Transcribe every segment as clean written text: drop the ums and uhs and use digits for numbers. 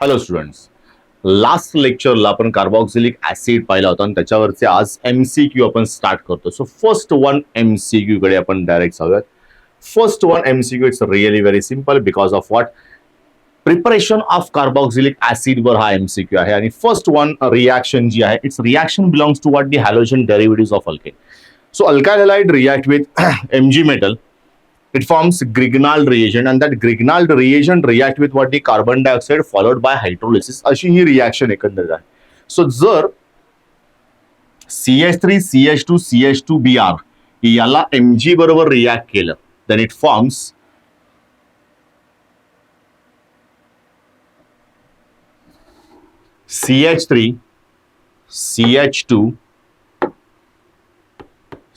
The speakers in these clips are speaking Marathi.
हॅलो स्टुडंट्स, लास्ट लेक्चरला आपण कार्बॉक्सिलिक ऍसिड पाहिला होता आणि त्याच्यावरचे आज MCQ आपण स्टार्ट करतो. सो फर्स्ट वन MCQ कडे आपण डायरेक्ट जाऊयात. First one MCQ it's really very simple because of what preparation of carboxylic acid वर हा MCQ आहे. आणि फर्स्ट वन रिएक्शन जी आहे it's reaction belongs to what the halogen derivatives of alkane. So alkyl halide react with Mg metal. It forms Grignard reagent and that Grignard reagent react with what the carbon dioxide followed by hydrolysis. अशी ही रिएक्शन एकंदरीत आहे. सो जर CH3 CH2 CH2Br याला Mg बरोबर रिएक्ट केलं then it forms CH3 CH2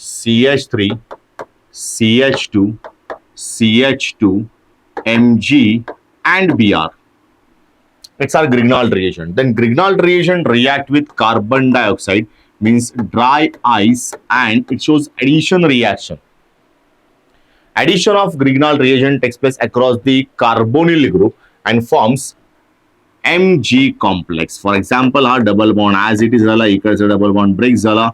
CH3 CH2 CH2 Mg and Br. It's our Grignard reagent. Then Grignard reagent react with carbon dioxide means dry ice and it shows addition reaction. Addition of Grignard reagent takes place across the carbonyl group and forms Mg complex. For example, our double bond as it is झाला, इकडचा double bond break झाला,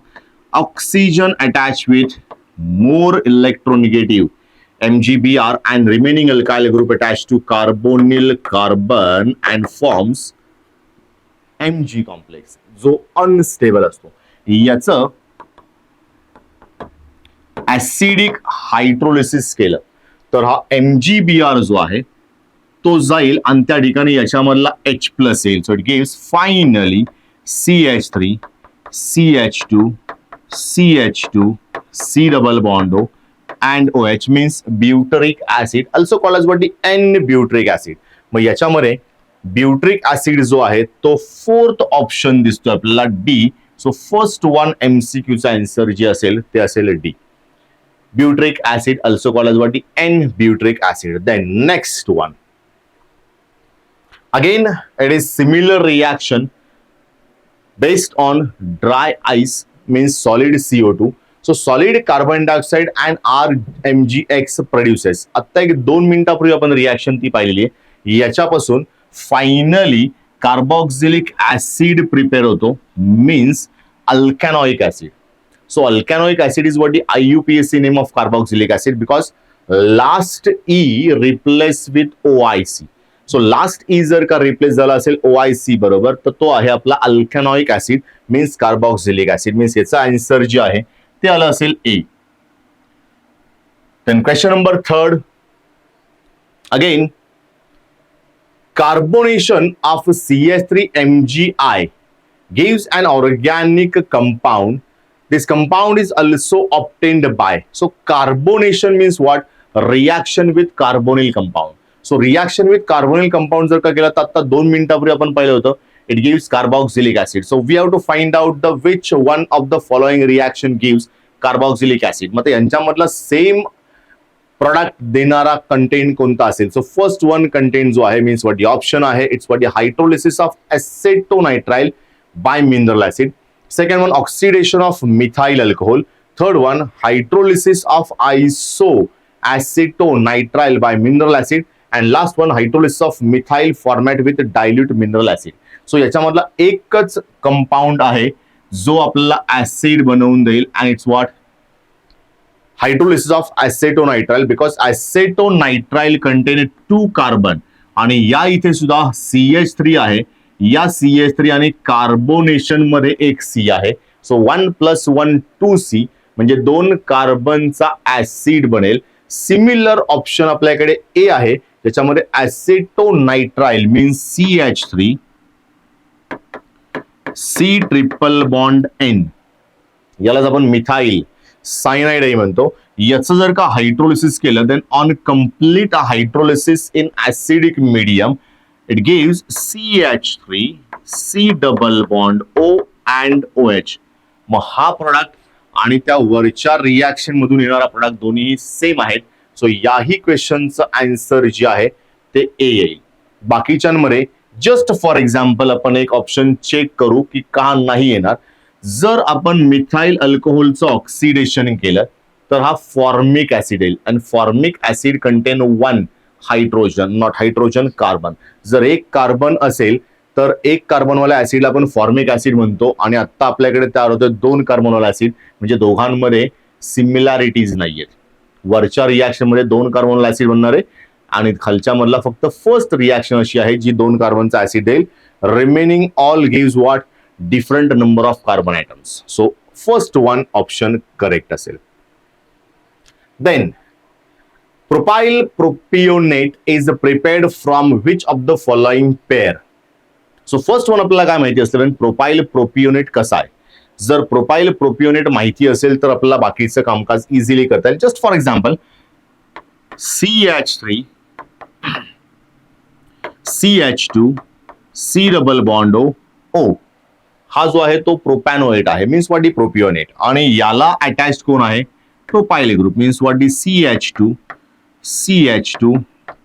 oxygen attached with more electronegative MgBr and remaining alkyl group attached to carbonyl carbon and forms Mg complex जो अनस्टेबल असतो. याचं ऍसिडिक हायड्रोलिसिस केलं तर हा MgBr जो आहे तो जाईल आणि त्या ठिकाणी याच्यामधला H प्लस येईल. So it gives finally CH3 CH2 CH2 C double bond O and OH means butyric acid, also called as what the N-butyric acid. मग याच्यामध्ये ब्युट्रिक ऍसिड जो आहे तो फोर्थ ऑप्शन दिसतो आपल्याला D. So first one MCQ चा आन्सर जे असेल ते असेल D. Butyric acid also called as what the N-butyric acid. Then next one. Again, it is similar reaction based on dry ice means solid CO2. So solid carbon dioxide and RMgX produces. आता एक 2 मिनिटापूर्वी आपण रिएक्शन ती पाहिलेली आहे. याच्यापासून फायनली कार्बॉक्सिलिक ऍसिड प्रिपेअर होतो means alkanoic acid. So alkanoic acid is what the IUPAC name of carboxylic acid because last E replace with OIC. So last E जर का रिप्लेस झाला असेल OIC बरोबर तर तो आहे आपला alkanoic acid means carboxylic acid means याचा आन्सर जे आहे ते आलं असेल A. Then question number 3. Again, carbonation of CH3MgI gives an organic compound. This compound is also obtained by. So carbonation means what? Reaction with carbonyl compound. So reaction with carbonyl compound जर का केला तर आता 2 मिनिटापूर्वी आपण पाहिलं होतं. It gives carboxylic acid. So we have to find out the which one of the following reaction gives carboxylic acid. मग यांच्यामधला सेम प्रोडक्ट देणारा कंटेंट कोणता असेल. सो फर्स्ट वन कंटेंट जो आहे मीन्स व्हॉट ऑप्शन आहे it's what hydrolysis of acetonitrile by mineral acid. Second one oxidation of methyl alcohol. Third one hydrolysis of iso acetonitrile by mineral acid. And last one hydrolysis of methyl formate with dilute mineral acid. So याच्यामधला एकच कंपाऊंड आहे जो आपल्याला ऍसिड बनवून देईल and it's what hydrolysis of acetonitrile because acetonitrile contain 2 carbon आणि या इथे सुद्धा CH3 आहे. या CH3 आणि कार्बोनेशन मध्ये एक C आहे. सो 1 + 1 2C म्हणजे 2 कार्बनचा ऍसिड बनेल. सिमिलर ऑप्शन आपल्याकडे A आहे त्याच्यामध्ये acetonitrile means CH3 C triple bond N यालाच आपण मिथाइल सायनाइड म्हणतो. याचं जर का हायड्रोलिसिस केलं then on complete hydrolysis in acidic medium it gives CH3 C double bond O and OH. मग हा प्रोडक्ट आणि त्या वरच्या रिएक्शन मधून येणारा प्रोडक्ट दोन्ही सेम आहेत. सो याही क्वेश्चनचं आन्सर जे आहे ते A येईल. बाकीच्यांमध्ये जस्ट फॉर एक्झाम्पल आपण एक ऑप्शन चेक करू की का नाही येणार. जर आपण मिथाइल अल्कोहोलचं ऑक्सिडेशन केलं तर हा फॉर्मिक ऍसिड येईल आणि formic acid content 1 hydrogen, not hydrogen, carbon. जर एक कार्बन असेल तर एक कार्बनवाल्या ऍसिडला आपण फॉर्मिक ऍसिड म्हणतो, आणि आता आपल्याकडे तयार होतं दोन कार्बनवाला ऍसिड, म्हणजे दोघांमध्ये सिमिलॅरिटीज नाहीयेत. वरच्या रिॲक्शन मध्ये दोन कार्बनवाला ऍसिड बनणार आहे आणि खालच्या मधला फक्त फर्स्ट रिॲक्शन अशी आहे जी दोन कार्बनचा ऍसिड देईल. Remaining all gives what, different number of carbon atoms. So first one option correct असेल. Then propyl propionate is prepared from which of the following pair. So first one आपल्याला काय माहिती असतं, प्रोपाइल प्रोपियोनेट कसा आहे. जर प्रोपाइल प्रोपियोनेट माहिती असेल तर आपल्याला बाकीचं कामकाज इझिली करता येईल. Just for example CH3 CH2 C double bond O हा जो आहे तो प्रोपॅनोएट आहे, मीन्स व्हॉट दी प्रोपियोनेट, आणि याला अटॅच्ड कोण आहे, propyl group, means what the CH2 CH2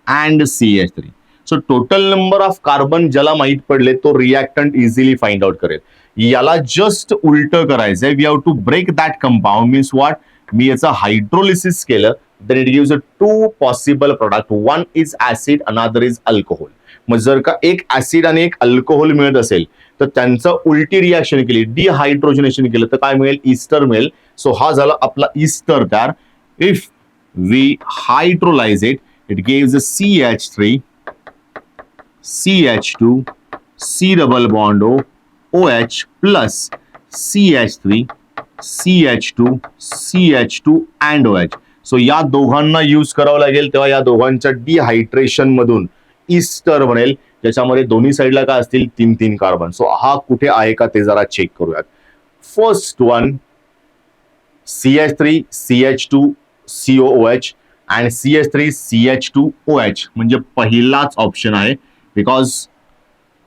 and CH3. So total number of carbon ज्याला माहित पडले तो रिॲक्टंट इझिली फाइंड आउट करेल. याला जस्ट उलट करायचंय, we have to break that compound, means what, मी याचा हायड्रोलिसिस केलं, then it gives a two possible product. One is acid, another is alcohol. मग जर का एक ऍसिड आणि एक अल्कोहोल मिळत असेल तर त्यांचं उलटी रिॲक्शन केली, डिहायड्रोजनेशन केलं तर काय मिळेल, इस्टर मिळेल. सो हा झाला आपला इस्टर तयार. If we hydrolyse it, it gives CH3 CH2 C double bond OH plus CH3 CH2 CH2 and OH. So या दोघांना यूज करावं लागेल, तेव्हा या दोघांच्या डिहायड्रेशन मधून इस्टर बनेल, ज्याच्यामध्ये दोन्ही साईडला काय असतील, तीन तीन कार्बन. सो हा कुठे आहे का ते जरा चेक करूयात. First one CH3 CH2 COOH and CH3 CH2OH म्हणजे पहिलाच ऑप्शन आहे, बिकॉज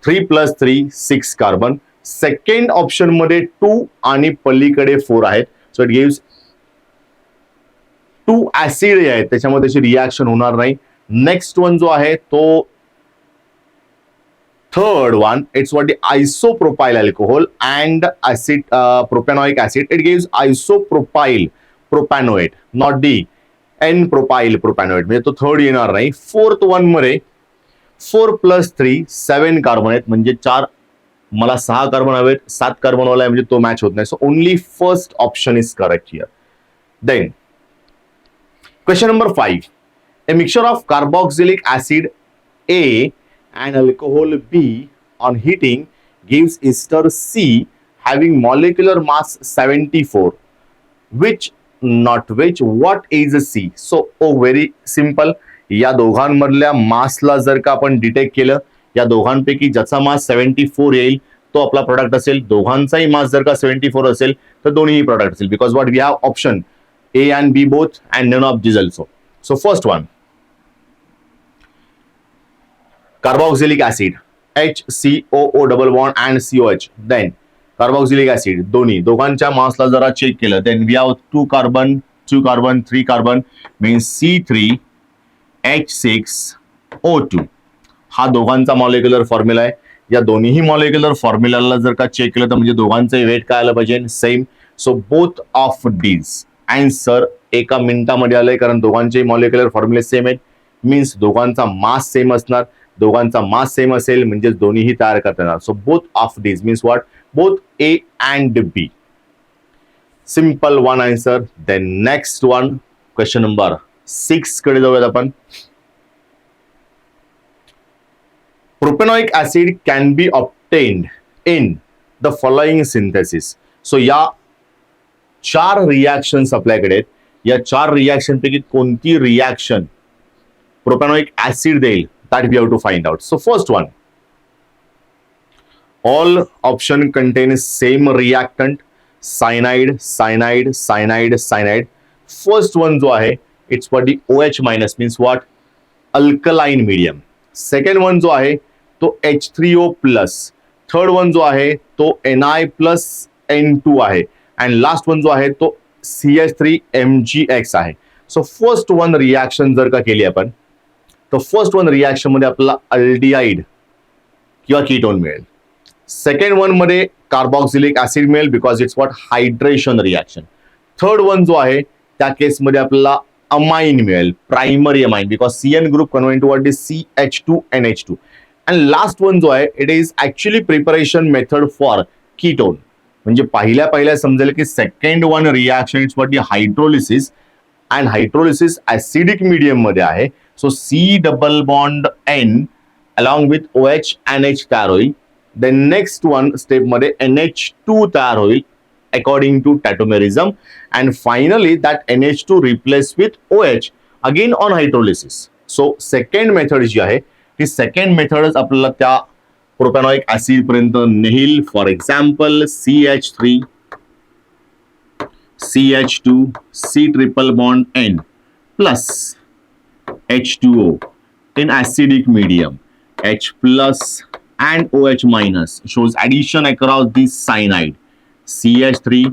3 + 3 6 कार्बन. सेकंड ऑप्शन मध्ये 2 आणि पलीकडे 4 आहेत. सो इट गिव्स 2 ऍसिड आहेत, त्याच्यामध्ये त्याची रिॲक्शन होणार नाही. नेक्स्ट वन जो आहे तो third one, it's what the isopropyl alcohol and acid propanoic acid. It gives isopropyl propanoate, not the N propyl propanoate, म्हणजे तो थर्ड येणार नाही. फोर्थ वन मध्ये 4 + 3 7 कार्बन आहेत, म्हणजे 4, मला 6 कार्बन हवेत, 7 कार्बन वाला आहे, म्हणजे तो मॅच होत नाही. So only first option is correct here. Then question number 5. A mixture of carboxylic acid A and alcohol B on heating gives ester C having molecular mass 74. Which, not which, what is C? So, very simple. या दोघांमधल्या मासला जर का आपण डिटेक्ट केलं, या दोघांपैकी ज्याचा मास 74 येईल तो आपला प्रोडक्ट असेल. दोघांचाही मास जर का 74 असेल तर दोन्हीही प्रोडक्ट असेल, because what we have option A and B both and none of these also. So first one, carboxylic acid HCOO double bond and COH. Then carboxylic acid दोघांच्या मासला जरा चेक केलं, then we have 2 carbon 3 carbon means C3H6O2. हा दोघांचा मॉलिक्युलर फॉर्म्युला आहे. या दोन्ही मॉलिक्युलर फॉर्म्युलाला जर का चेक केलं तर म्हणजे दोघांचे वेट काय आलं पाहिजे, same. So both of these answer एका मिनिटामध्ये आलंय, कारण दोघांचे मॉलिक्युलर फॉर्म्युले सेम आहेत, मीन्स दोघांचा मास सेम असणार. दोघांचा मास सेम असेल म्हणजे दोन्हीही तयार करता येणार. So both of these means what, both A and B. Simple one answer. Then next one, question number 6 कडे जाऊयात आपण. Propanoic acid can be obtained in the following synthesis. So या 4 रिॲक्शन्स आपल्याकडे आहेत. या 4 रिॲक्शन पैकी कोणती रिॲक्शन प्रोपॅनोइक ऍसिड देईल, that we have to find out. So first one, all option contain same reactant, cyanide cyanide cyanide cyanide. First one जो आहे it's for the OH minus, means what, alkaline medium. Second one जो आहे तो H3O प्लस. थर्ड वन जो आहे तो Na+N2 आहे. अँड लास्ट वन जो आहे तो CH3MgX आहे. सो फर्स्ट वन रिॲक्शन जर का केली आपण तर फर्स्ट वन रिॲक्शन मध्ये आपल्याला अल्डिहाइड किंवा कीटोन मिळेल. सेकंड वन मध्ये कार्बॉक्सिलिक ऍसिड मिळेल, because it's what, hydration reaction. Third one जो आहे त्या केसमध्ये आपल्याला amine मिळेल, primary amine, because CN group converting to what is CH2NH2. And last one जो आहे, it is actually preparation method for ketone. म्हणजे पहिल्या समजेल की second one reaction it's what the hydrolysis, and hydrolysis acidic medium मध्ये आहे. So C double bond N along with OH NH तयार होईल. देन नेक्स्ट वन स्टेप मध्ये NH2 तयार होईल according to tautomerism, and finally that NH2 replace with OH again on hydrolysis. So second method जी आहे ती सेकंड मेथडच आपल्याला त्या प्रोपॅनॉइक ऍसिड पर्यंत नेईल. For example CH3 CH2 C triple bond N plus H2O in acidic medium, H plus and OH minus shows addition across this cyanide. CH3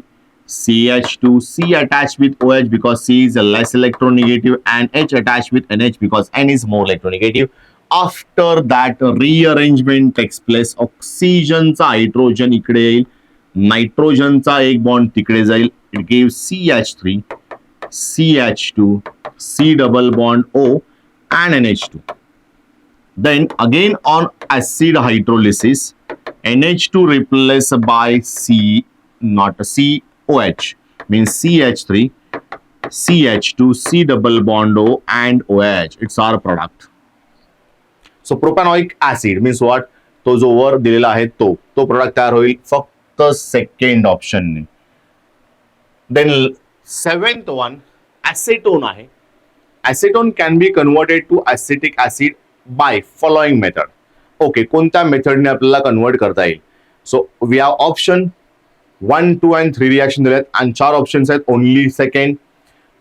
CH2 C attached with OH because C is less electronegative, and H attached with NH because N is more electronegative. After that rearrangement takes place. ऑक्सिजनचा हायड्रोजन इकडे येईल, नायट्रोजनचा एक बॉन्ड तिकडे जाईल. It gives CH3 CH2 C double bond O and NH2. Then again on acid hydrolysis, NH2 replaced by C, not COH, means CH3 CH2 C double bond O and OH. It's our product. So propanoic acid means what, तो जो वर दिलेला आहे तो प्रोडक्ट तयार होईल फक्त सेकंड ऑप्शनने. देन सेवेंथ वन ऍसेटोन आहे. Acetone can be converted to acetic acid by following method. Okay, कोणत्या मेथडने आपल्याला कन्वर्ट करता येईल? So we have option 1, 2 and 3 reaction दिलेत, आणि 4 ऑप्शन्स आहेत. Only second,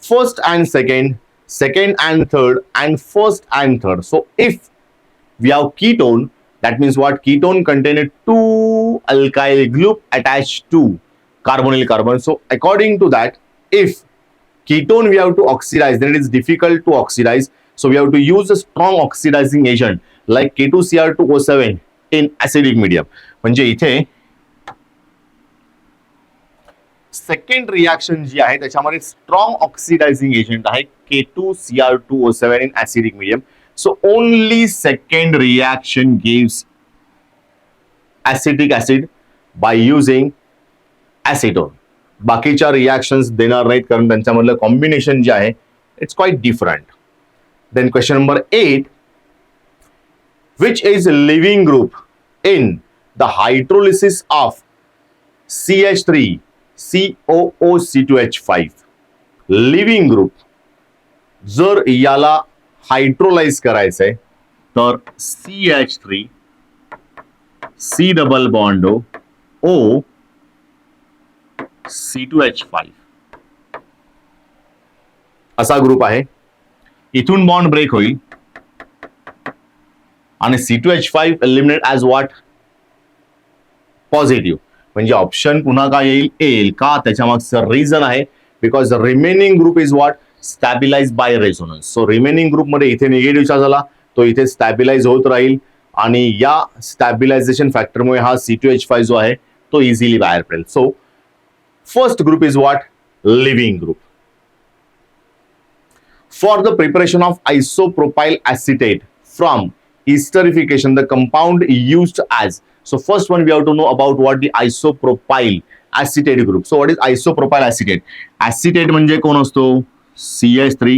first and second, second and third, and first and third. So if we have ketone, that means what? Ketone contain 2 alkyl group attached to carbonyl carbon. So according to that, if ketone we have to oxidize, then it is difficult to oxidize. So we have to use a strong oxidizing agent like K2Cr2O7 in acidic medium. म्हणजे इथे सेकंड रिएक्शन जी आहे त्याच्यामध्ये स्ट्रॉंग ऑक्सिडायझिंग एजंट आहे K2Cr2O7 in acidic medium. So only second reaction gives acetic acid by using acetone. बाकीच्या रिएक्शन्स देणार नाहीत कारण त्यांच्यामधलं कॉम्बिनेशन जे आहे it's quite different. Then question number 8, which is a living group in the hydrolysis of CH3 COOC2H5. Living group जर याला हायड्रोलाइज करायचंय तर CH3 C double bond O C2H5 असा ग्रुप आहे. इथून बॉन्ड ब्रेक होईल आणि C2H5 eliminate as what? Positive. म्हणजे ऑप्शन पुन्हा काय येईल का? त्याच्या मागचं रिझन आहे because remaining group is what? Stabilise by resonance. So remaining group मध्ये इथे निगेटिव्ह चार्ज झाला तो इथे स्टॅबिलाइज होत राहील आणि या स्टॅबिलायझेशन फॅक्टरमुळे हा C2H5 जो आहे तो इझिली बाहेर पडेल. So first group is what? Living group. For the preparation of isopropyl acetate from esterification, the compound used as. So first one we have to know about what the isopropyl acetate group. So what is isopropyl acetate? Acetate म्हणजे कोण असतो? CH3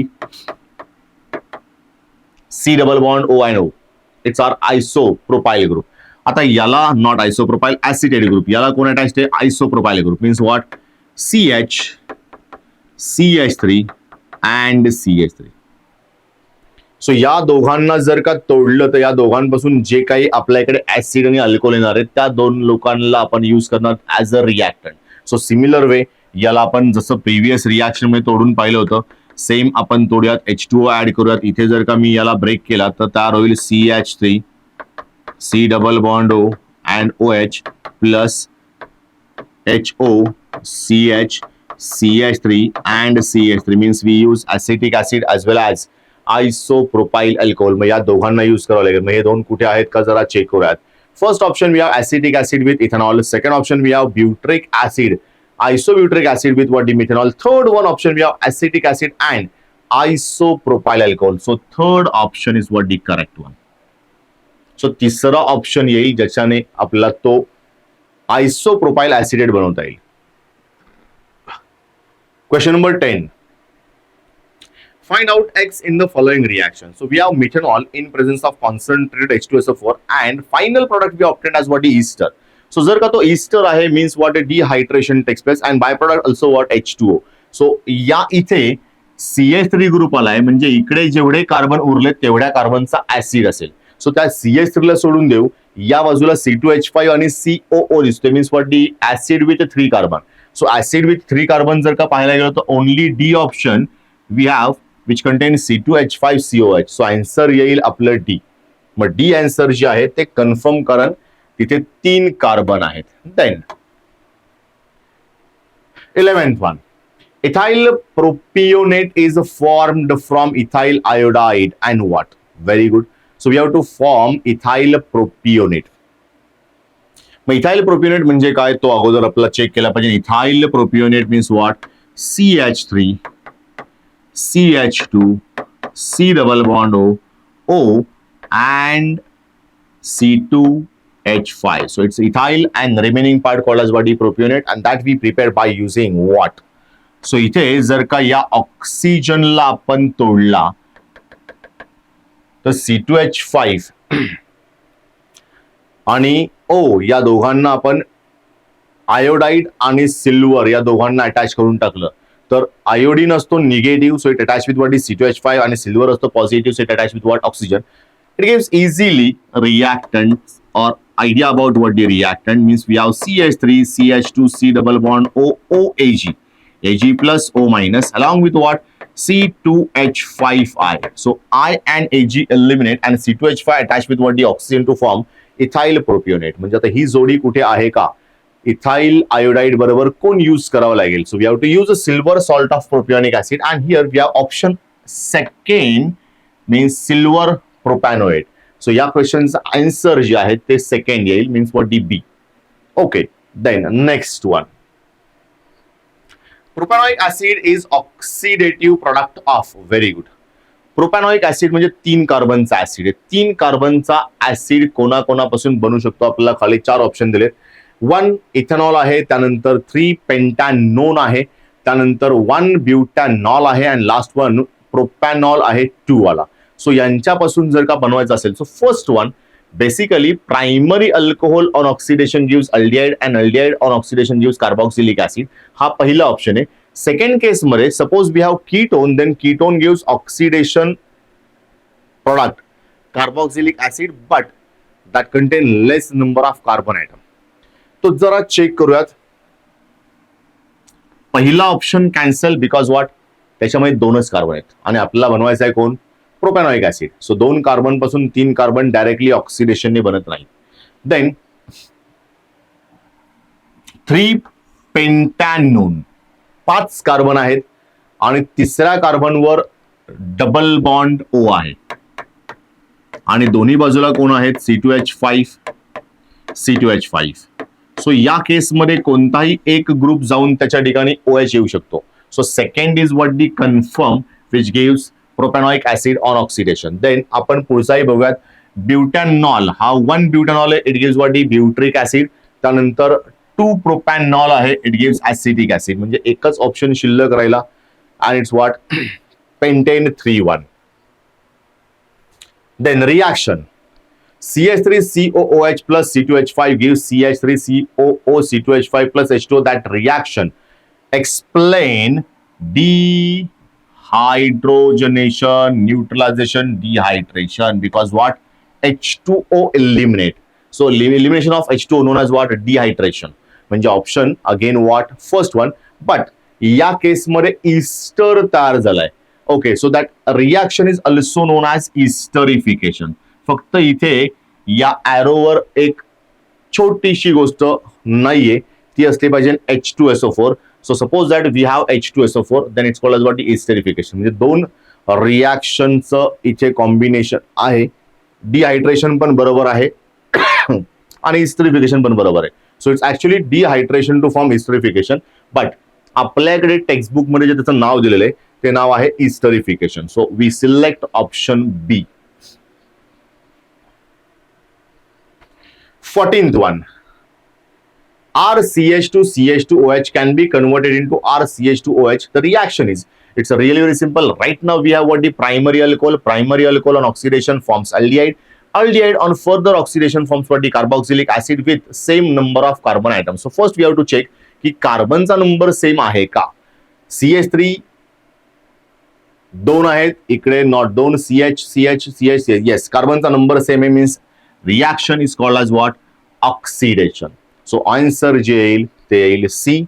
C double bond O and O. It's our isopropyl group. आता याला नॉट isopropyl acetate group, याला कोण अटॅच्ड आहे? isopropyl group means what? CH CH3 and CH3. So या दोघांना जर का तोडलं तर या दोघांपासून जे काही आपल्या इकडे ऍसिड आणि अल्कोहोल येणार आहेत त्या दोन लोकांना आपण यूज करणार as a reactant. So similar way याला आपण जसं प्रिव्हियस रिएक्शन मध्ये तोडून पाहिलं होतं सेम आपण तोडूयात. H2O ऍड करूयात. इथे जर का मी याला ब्रेक केला तर तयार होईल CH3 C double bond O and OH plus HO CH CH3 and CH3 means we use acetic acid as well as isopropyl alcohol. मग या दोघांना यूज करावं लागेल. मग हे दोन कुठे आहेत का जरा चेक करूयात. First option we have acetic acid with ethanol. Second option we have butyric acid, isobutyric acid with what? Methanol. Third one option we have acetic acid and isopropyl alcohol. So third option is what the correct one. So तिसरा ऑप्शन येईल ज्याच्याने आपला तो आयसोप्रोपाइल ऍसिडेट बनवता येईल. Question number 10. Find out X in the following reaction. So we have methanol in presence of concentrated H2SO4 and final product we obtained as what is ester. So जर का तो ester आहे means what a dehydration takes place and byproduct also what H2O. So या इथे CH3 ग्रुप आलाय म्हणजे इकडे जेवढे कार्बन उरले तेवढ्या कार्बनचा ऍसिड असेल. सो त्या CH3 ला सोडून देऊ, या बाजूला C2H5 आणि COO दिसतोय means what the acid with 3 carbon. So acid with 3 carbon जर का पाहायला गेलो तर only D option we have which contain C2H5COH. So answer येईल आपलं डी. मग डी आन्सर जे आहे ते कन्फर्म कारण तिथे 3 कार्बन आहेत. Then 11th one. Ethyl propionate is formed from ethyl iodide and what? Very good. So we have to form ethyl propionate. मग इथाइल प्रोपियोनेट म्हणजे काय तो अगोदर आपला चेक केला पाहिजे. Ethyl propionate means what? CH3 CH2 C double bond O and C2H5. So it's ethyl and remaining part called as what? Propionate, and that we prepare by using what? So इथे जर का या ऑक्सिजनला आपण तोडला तर C2H5 आणि O या दोघांना आपण आयोडाइड आणि सिल्वर या दोघांना अटॅच करून टाकलं तर आयोडीन असतो negative, so it attach with what is C2H5 आणि सिल्वर असतो positive, so it attach with what? Oxygen. It gives easily reactant or idea about what the reactant means. We have CH3 CH2 C double bond O Ag Ag plus O minus along with what? C2H5I. So I and Ag eliminate and C2H5 attach with what? The oxygen to form ethyl propionate. म्हणजे आता ही जोडी कुठे आहे का? इथाइल आयोडाइड बरोबर कोण यूज करावं लागेल? So we have to use a silver salt of propionic acid and here we have option second means silver propanoate. So या क्वेश्चनचा आन्सर जे आहे ते सेकंड येईल means what? D B. Okay, then next one. Propanoic acid is oxidative product of. Very good. Propanoic acid म्हणजे 3 कार्बनचा ऍसिड आहे. 3 कार्बनचा ऍसिड कोणाकोणापासून बनू शकतो? आपल्याला खाली 4 ऑप्शन दिलेत. 1 इथेनॉल आहे, त्यानंतर 3 पेंटॅनोन आहे, त्यानंतर 1 ब्युटॅनॉल आहे आणि लास्ट वन प्रोपॅनॉल आहे 2 वाला. सो यांच्यापासून जर का बनवायचं असेल so first one basically primary alcohol on oxidation gives aldehyde and aldehyde on oxidation gives carboxylic acid. हा पहिला ऑप्शन आहे. सेकंड केस मध्ये suppose we have ketone, then ketone gives oxidation product carboxylic acid but that contain less number of carbon atom. तो जरा चेक करूयात. पहिला ऑप्शन कॅन्सल बिकॉज व्हॉट? त्याच्यामध्ये 2च कार्बन आहेत आणि आपल्याला बनवायचं आहे कोण? प्रोपॅनोइक ऍसिड. सो 2 कार्बन पासून 3 कार्बन डायरेक्टली ऑक्सिडेशनने बनत नाही. देन 3 पेंटॅनोन 5 कार्बन आहेत आणि तिसऱ्या कार्बनवर डबल बॉन्ड O आहे आणि दोन्ही बाजूला कोण आहेत? C2H5 C2H5. सो या केसमध्ये कोणताही एक ग्रुप जाऊन त्याच्या ठिकाणी OH येऊ शकतो. So second is what? The confirm which gives propanoic acid on oxidation. Then आपण पुढचाही बघूयात. ब्युटॅनॉल हा 1 ब्युटॅनॉल आहे, it gives what? The butyric acid. त्यानंतर 2 प्रोपॅनॉल आहे, इट गिव्स ऍसिटिक ऍसिड. म्हणजे एकच ऑप्शन शिल्लक राहिला आणि it's what? Pentane 3,1. Then reaction CH3COOH plus C2H5 gives CH3COO C2H5 plus H2O. That reaction explain dehydrogenation, neutralization, dehydration because what? H2O eliminate. So elimination of H2O known as what? Dehydration. म्हणजे option again what? First one. But या केस मध्ये ईस्टर तयार झालाय. Okay, so that reaction is also known as esterification. फक्त इथे या ॲरोवर एक छोटीशी गोष्ट नाहीये, ती असली पाहिजे H2SO4. So suppose that we have H2SO4 then it's called as what? Esterification. म्हणजे 2 रिएक्शनचं इथे कॉम्बिनेशन आहे. डिहायड्रेशन पण बरोबर आहे आणि ईस्टरिफिकेशन पण बरोबर आहे. So it's actually dehydration to form esterification. But आपल्याकडे टेक्स्टबुक मध्ये जे त्याचं नाव दिलेलं आहे ते नाव आहे esterification. So we select option B. 14th one. rCH2CH2OH can be converted into rCH2OH. The reaction is, it's really very simple. Right now we have what the primary alcohol. Primary alcohol on oxidation forms aldehyde. Aldehyde on further oxidation forms what the carboxylic acid with same number of carbon atoms. So first we have to check की कार्बनचा नंबर सेम आहे का. CH3 दोन आहेत, इकडे नॉट दोन, CH. येस, कार्बनचा नंबर सेम आहे, means reaction is called as what, oxidation. So answer जे येईल ते येईल C.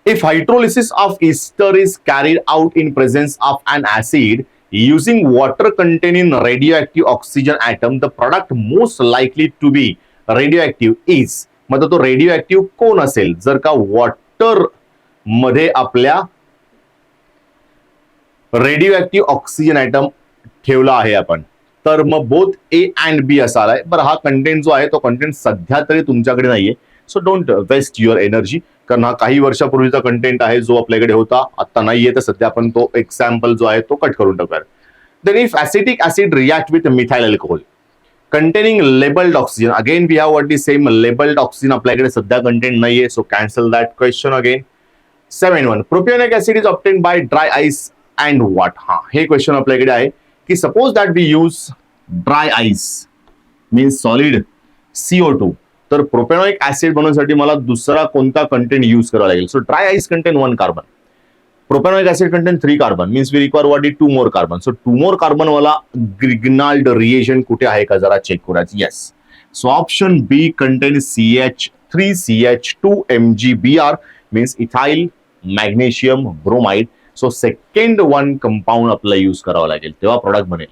If hydrolysis of ester is carried out in presence of an acid using water containing radioactive oxygen atom, the product most likely to be radioactive is, मतलब तो रेडिओ कोण असेल. जर का वॉटर मध्ये आपल्या रेडिओ ऑक्सिजन ॲटम ठेवला आहे आपण, तर मग बोथ ए अँड बी असालाय. बरं, हा कंटेंट जो आहे तो कंटेंट सध्या तरी तुमच्याकडे नाहीये, so don't waste your energy, कारण हा काही वर्षापूर्वीचा कंटेंट आहे जो आपल्याकडे होता, आता नाहीये, तर सध्या आपण तो एक्झाम्पल जो आहे तो कट करून टाकूया. Then if acetic acid react with methyl alcohol containing labeled oxygen, again we have what the same labeled oxygen आपल्याकडे सध्या कंटेंट नाहीये, so cancel that question again. 7-1 propionic acid is obtained by dry ice and what. हा, हे क्वेश्चन आपल्याकडे आहे की suppose that we use dry ice means solid CO2, तर प्रोपेनॉइक ऍसिड बनवण्यासाठी मला दुसरा कोणता कंटेंट यूज करावा लागेल. So dry ice contain 1 carbon, propanoic acid contain 3 carbon, means we require what is 2 more carbon. So 2 more carbon वाला ग्रिग्नाल्ड रिएजंट कुठे आहे का जरा चेक करूयात. Yes, so option B contain CH3CH2MgBr means ethyl magnesium bromide. So second one compound आपल्याला यूज करावा लागेल, तेव्हा प्रोडक्ट बनेल.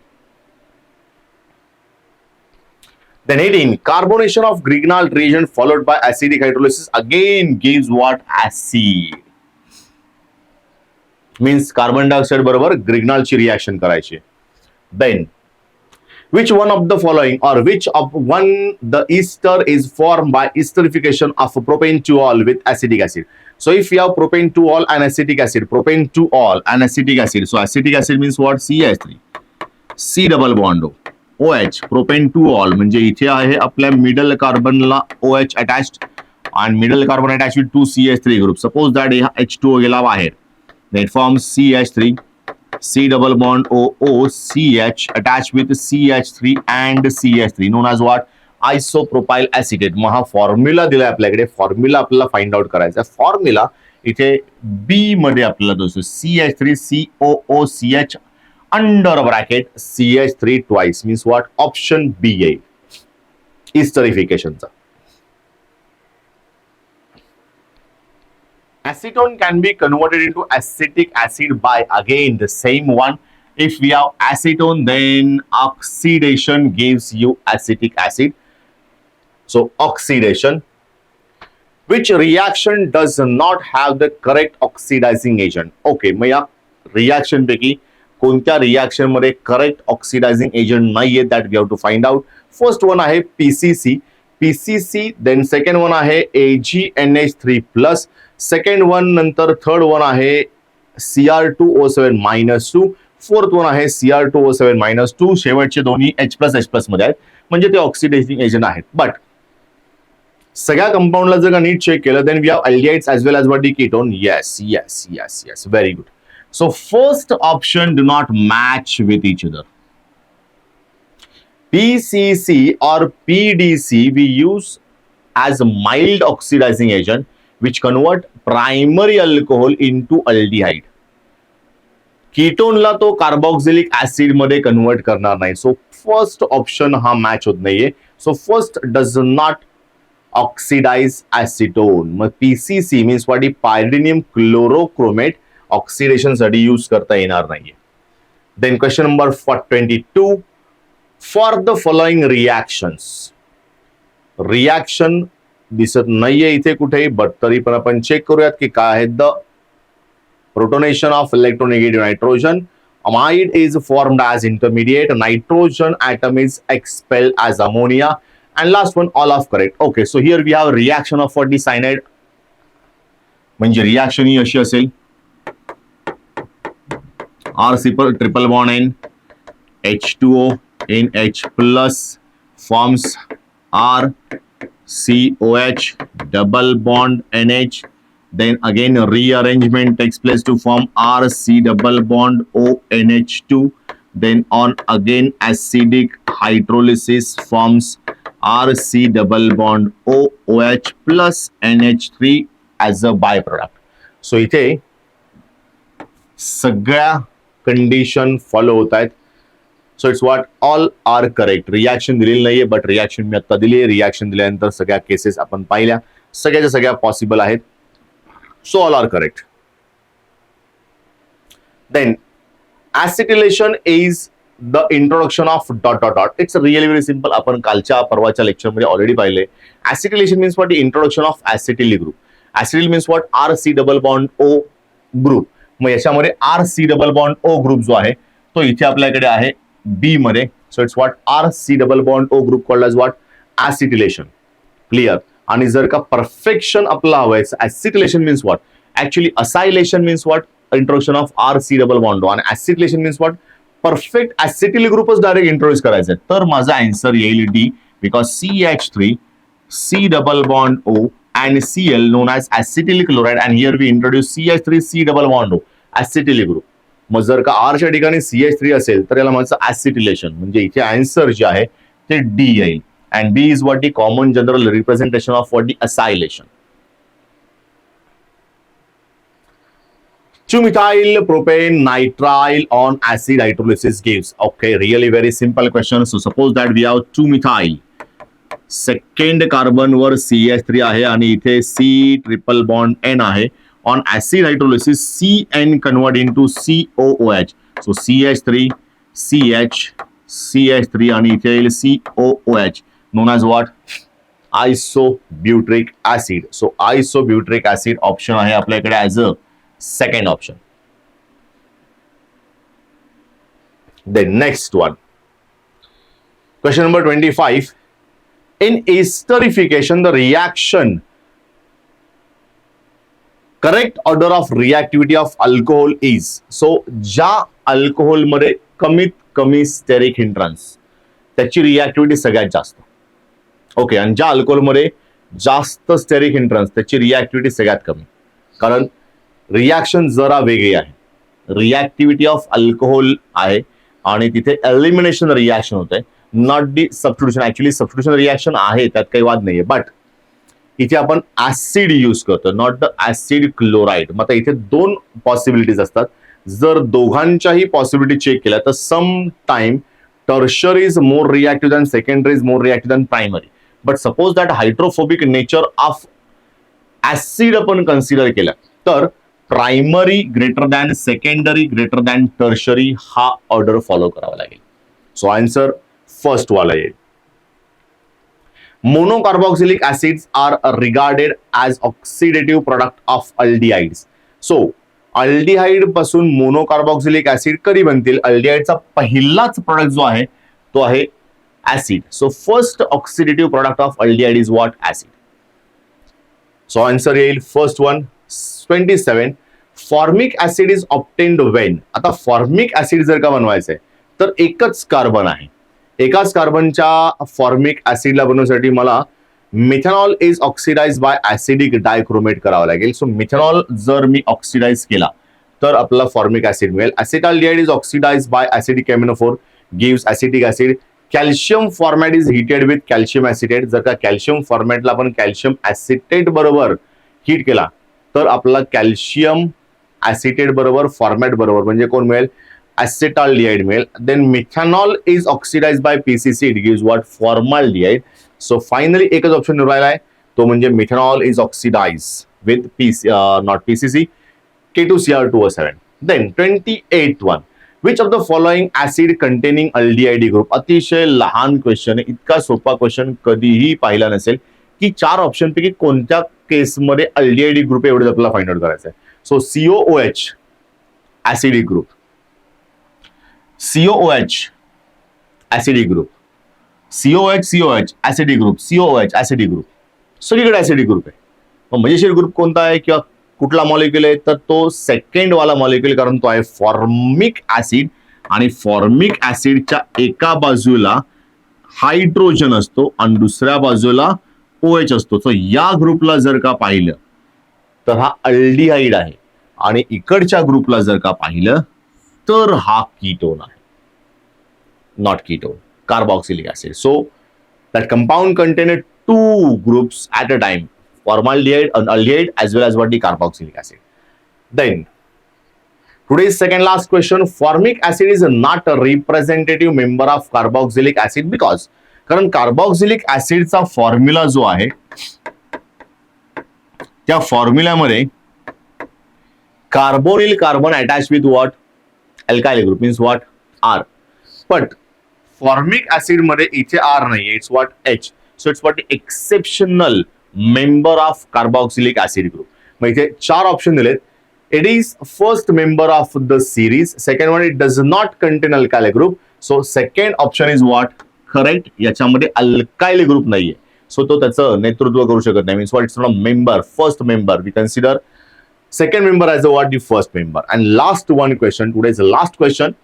Then 18 carbonation of grignard reagent followed by acidic hydrolysis again gives what, acid. Means carbon dioxide बरोबर ग्रिग्नाल ची रिएक्शन करायची. Then which one of the following or which of one the ester is formed by esterification of propane-2-ol with acetic acid. So if you have propane-2-ol and acetic acid, propane-2-ol and acetic acid, so acetic acid means what, CH3 C double bond OH, propane-2-ol म्हणजे इथे आहे आपल्या मिडल कार्बनला OH अटॅच्ड आणि middle carbon attach with 2 CH3 group. Suppose that H2O गेला बाहेर, then it forms CH3 C double bond OO CH attached with CH3 and CH3 known as what, isopropyl acetate. मग हा फॉर्म्युला दिलाय आपल्याकडे, फॉर्म्युला आपल्याला फाइंड आउट करायचा. फॉर्म्युला इथे बी मध्ये आपल्याला दोस्तो CH3COOCH under bracket CH3 twice means what, option B येईल इस्टरिफिकेशनचा. Acetone can be converted into acetic acid by again the same one. If we have acetone, then oxidation gives you acetic acid. So oxidation. Which reaction does not have the correct oxidizing agent? Okay, मग या रिएक्शन पैकी कोणत्या रिएक्शन मध्ये करेक्ट ऑक्सिडायझिंग एजंट नाहीये, that we have to find out. First one आहे PCC, देन सेकंड वन आहे AgNH3+, सेकंड वन नंतर थर्ड वन आहे Cr2O7-2, फोर्थ वन आहे Cr2O7-2, शेवटचे दोन्ही H+H+ मध्ये आहेत, म्हणजे ते ऑक्सिडायझिंग एजंट आहेत. बट सगळ्या कंपाऊंडला जर का नीट चेक केलं, then we have aldehydes as well as what the ketone. Yes, very good. So first option do not match with each other. PCC or PDC we use as a mild oxidizing agent which convert primary alcohol into aldehyde. कीटोनला तो कार्बोक्सिलिक ऍसिड मध्ये कन्वर्ट करणार नाही. सो फर्स्ट ऑप्शन हा मॅच होत नाहीये. So first does not oxidise acetone. मग PCC means what, pyridinium chlorochromate oxidation साठी यूज करता येणार नाहीये. Then question number 22 for the following reactions. Reaction दिसत नाहीये इथे कुठेही, बट तरी पण आपण चेक करूयात की काय आहे. The protonation of electronegative nitrogen, amide is formed as intermediate, nitrogen atom is expelled as ammonia, and last one all of correct. Okay, so here we have reaction of 40 cyanide. म्हणजे रिएक्शन ही अशी असेल R triple bond N, H2O in H plus forms RCOH double bond NH. Then again rearrangement takes place to form RC double bond ONH2. Then on again acidic hydrolysis forms RC double bond OOH plus NH3 as a byproduct. So इथे सगळ्या कंडिशन फॉलो होत आहेत. So it's what all are correct. Reaction दिलेली नाहीये बट रिॲक्शन मी आता दिली. रिॲक्शन दिल्यानंतर सगळ्या केसेस आपण पाहिल्या, सगळ्याच्या सगळ्या पॉसिबल आहेत. So all are correct. Then acetylation is the introduction of ... It's really very simple. आपण कालच्या परवाच्या लेक्चर मध्ये ऑलरेडी पाहिले. Acetylation means what? The introduction of acetyl group. Acetyl means what? RC double bond O group. मग याच्यामध्ये RC double bond O group जो आहे तो इथे आपल्याकडे आहे B मध्ये. So it's what? RC double bond O group called as what? Acetylation. Clear? आणि जर का perfection आपला हवंय, acetylation means what? Actually acylation means what? Introduction of RC double bond O. आणि acetylation means what? Perfect acetyl groupच डायरेक्ट इंट्रोड्यूस करायचं. तर माझा आन्सर येईल D, because CH3 C double bond O and Cl known as acetyl chloride, and here we introduce CH3 C double bond O acetyl group. मग जर का R च्या ठिकाणी CH3 असेल तर याला म्हणायचं acetylation. म्हणजे इथे आन्सर जे आहे ते D येईल. And B is what? The common general representation of what? The acylation. 2-methyl propane nitrile on acid hydrolysis gives. Okay, really very simple question. So suppose that we have 2-methyl. Second carbon वर CH3 आहे आणि इथे C triple bond N आहे. On acid hydrolysis CN convert into COOH. So CH3 CH CH3 आणि इथे येईल COOH, known as what? Isobutyric acid. So isobutyric acid option आहे आपल्याकडे as a second option. The next one. Question number 25. In esterification, the reaction, correct order of reactivity of alcohol is. So, ज्या अल्कोहोल मध्ये कमीत कमी स्टेरिक हिंड्रन्स त्याची रिॲक्टिव्हिटी सगळ्यात जास्त. ओके, आणि ज्या अल्कोहोल मध्ये जास्त स्टेरिक हिंड्रन्स त्याची रिॲक्टिव्हिटी सगळ्यात कमी. कारण रिॲक्शन जरा वेगळी आहे. रिॲक्टिव्हिटी ऑफ अल्कोहोल आहे आणि तिथे एलिमिनेशन रिॲक्शन होते, not the substitution. Actually substitution reaction आहे, त्यात काही वाद नाहीये, बट इथे आपण ऍसिड यूज करतो, नॉट द ऍसिड क्लोराइड. मग इथे दोन पॉसिबिलिटीज असतात. जर दोघांच्याही पॉसिबिलिटी चेक केल्या तर some time tertiary is more reactive than secondary is more reactive than primary. But suppose that hydrophobic nature of acid आपण कन्सिडर केलं तर primary greater than secondary greater than tertiary हा ऑर्डर फॉलो करावा लागेल. सो आन्सर फर्स्ट वाला येईल. Monocarboxylic acids are regarded as oxidative product of aldehydes. So aldehyde पासून मोनोकार्बोक्सिलिक ऍसिड कधी बनतील? अल्डिहाइडचा पहिलाच प्रोडक्ट जो आहे तो आहे acid. So first oxidative product of aldehyde is what? Acid. So answer येईल first one. 27. Formic acid is obtained when. आता फॉर्मिक ऍसिड जर का बनवायचंय तर एकच कार्बन आहे. एकाच कार्बनच्या फॉर्मिक ऍसिडला बनवण्यासाठी मला methanol is oxidise by acidic dichromate करावं लागेल. सो मिथेनॉल जर मी ऑक्सिडाइज केला तर आपला फॉर्मिक ऍसिड मिळेल. Acetaldehyde is oxidise by acidic aminophore gives acetic acid. Calcium formate is heated with calcium acetate. जर का कॅल्शियम फॉर्मॅटला आपण कॅल्शियम ऍसिटेट बरोबर हीट केला तर आपला कॅल्शियम ऍसिटेट बरोबर फॉर्मॅट बरोबर म्हणजे कोण मिळेल? acetaldehyde मिळेल. Then methanol is oxidise by PCC. It gives what? Formaldehyde. So finally एकच ऑप्शन निवडायला आहे तो म्हणजे methanol is oxidize with not PCC K2Cr2O7. Then 28th one. Which of the following acid containing aldehyde group. अतिशय लहान क्वेश्चन आहे. इतका सोपा क्वेश्चन कधीही पाहिला नसेल की 4 ऑप्शन पैकी कोणत्या केसमध्ये अल्डिहाइड ग्रुप एवढे आपल्याला फाइंड आउट करायचं आहे. So COOH acidic group, COOH acidic group, COH acidic group, COOH acidic group, सगळीकडे ऍसिडिक ग्रुप आहे. मग मजेशीर ग्रुप कोणता आहे किंवा कुठला मॉलिक्युल आहे तर तो सेकंड वाला मॉलिक्युल, कारण तो आहे फॉर्मिक ऍसिड आणि फॉर्मिक ऍसिडच्या एका बाजूला हायड्रोजन असतो आणि दुसऱ्या बाजूला OH असतो. सो या ग्रुपला जर का पाहिलं तर हा अल्डिहाइड आहे आणि इकडच्या ग्रुपला जर का पाहिलं तर हा कीटोन आहे, not ketone, carboxylic acid. So that compound contain two groups at a time, formaldehyde and aldehyde as well as what the carboxylic acid. Then today's second last question, formic acid is not a representative member of carboxylic acid because कारण कार्बॉक्सिलिक ऍसिडचा फॉर्म्युला जो आहे त्या फॉर्म्युल्यामध्ये carbonyl carbon attach with what, alkyl group means what, R. But formic acid मध्ये इथे R नाही, it's what H. So it's what exceptional member of carboxylic acid group. मग इथे 4 ऑप्शन दिलेत. It is first member of the series. Second one, it does not contain alkyl group. So second option is what? Correct. याच्यामध्ये alkyl group नाहीये. So तो त्याचं नेतृत्व करू शकत नाही. Means what? It's not a member. First member. We consider second member as a what? The first member. And last one question. Today's last question.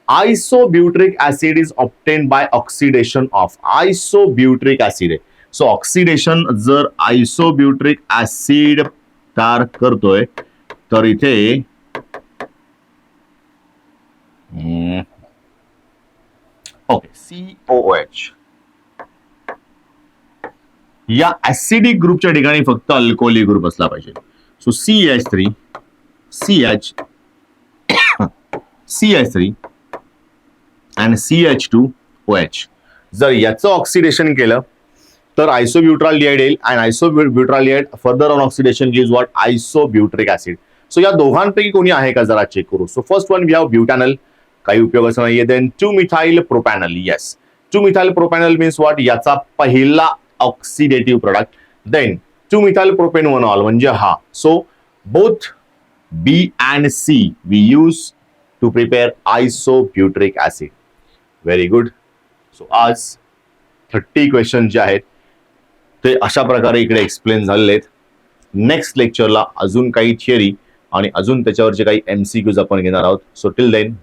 Isobutyric acid is obtained by oxidation of. Isobutyric acid. So oxidation जर isobutyric acid तयार करतोय तर इथे ओके COOH या ऍसिडिक ग्रुपच्या ठिकाणी फक्त अल्कोहोलिक ग्रुप असला पाहिजे. सो CH3 CH CH3 आणि CH2OH जर याचं ऑक्सिडेशन केलं तर आयसोब्युट्राल्डिहाइड येईल आणि isobutyraldehyde further on oxidation gives what, isobutyric acid. So या दोघांपैकी कोणी आहे का जरा चेक करू. So first one we have butanal, काही उपयोगाचं नाहीये. Then two methyl propanal, yes two methyl propanal means what, याचा पहिला oxidative product. Then two methyl propanol म्हणजे हा. So both B and C we use to prepare isobutyric acid. Very good. So आज 30 क्वेश्चन जे आहेत ते अशा प्रकारे इकडे एक्सप्लेन झालेले आहेत. नेक्स्ट लेक्चरला अजून काही थिअरी आणि अजून त्याच्यावरचे काही MCQs आपण घेणार आहोत. So till then